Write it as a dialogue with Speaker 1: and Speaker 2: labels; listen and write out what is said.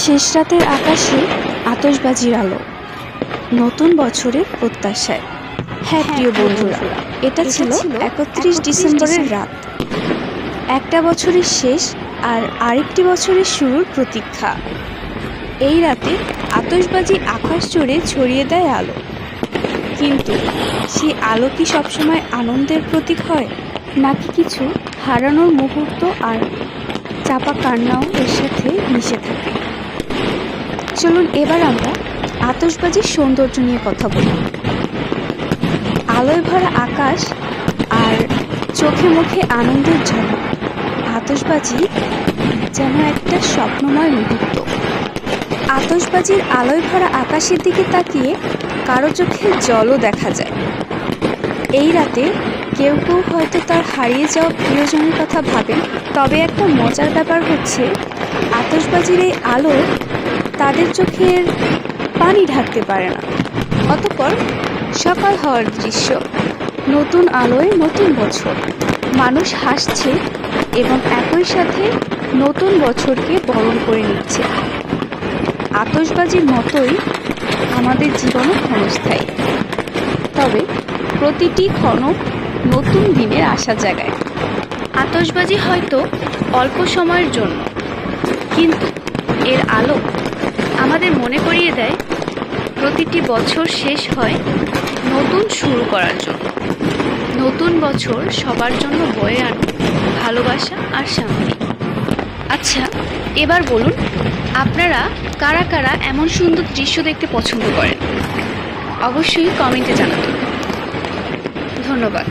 Speaker 1: শেষ রাতের আকাশে আতশবাজির আলো, নতুন বছরের প্রত্যাশায়। হ্যাঁ প্রিয় বন্ধুরা, এটা ছিল 31 ডিসেম্বরের রাত। একটা বছরের শেষ আর আরেকটি বছরের শুরুর প্রতীক্ষা। এই রাতে আতশবাজি আকাশ জুড়ে ছড়িয়ে দেয় আলো, কিন্তু সেই আলো কি সবসময় আনন্দের প্রতীক হয়, নাকি কিছু হারানোর মুহূর্ত আর চাপা কান্নাও এর সাথে মিশে থাকে? চলুন এবার আমরা আতশবাজির সৌন্দর্য নিয়ে কথা বলি। আলোয় ভরা আকাশ আর চোখে মুখে আনন্দের ঝলক। আতশবাজি যেন একটা স্বপ্নময় মুহূর্ত। আতশবাজির আলোয় ভরা আকাশের দিকে তাকিয়ে কারো চোখে জলও দেখা যায়। এই রাতে কেউ কেউ হয়তো তার হারিয়ে যাওয়া প্রিয়জনের কথা ভাবেন। তবে একটা মজার ব্যাপার হচ্ছে, আতশবাজির এই আলো তাদের চোখের পানি ঢাকতে পারে না। অতঃপর সকাল হওয়ার দৃশ্য, নতুন আলোয় নতুন বছর, মানুষ হাসছে এবং একই সাথে নতুন বছরকে বরণ করে নিচ্ছে। আতশবাজির মতোই আমাদের জীবনও ক্ষণস্থায়ী, তবে প্রতিটি ক্ষণ নতুন দিনের আশা জাগায়। আতশবাজি হয়তো অল্প সময়ের জন্য, কিন্তু এর আলো আমাদের মনে করিয়ে দেয় প্রতিটি বছর শেষ হয় নতুন শুরু করার জন্য। নতুন বছর সবার জন্য বয়ে আনে ভালোবাসা আর শান্তি। আচ্ছা, এবার বলুন, আপনারা কারা কারা এমন সুন্দর দৃশ্য দেখতে পছন্দ করেন? অবশ্যই কমেন্টে জানাবেন। ধন্যবাদ।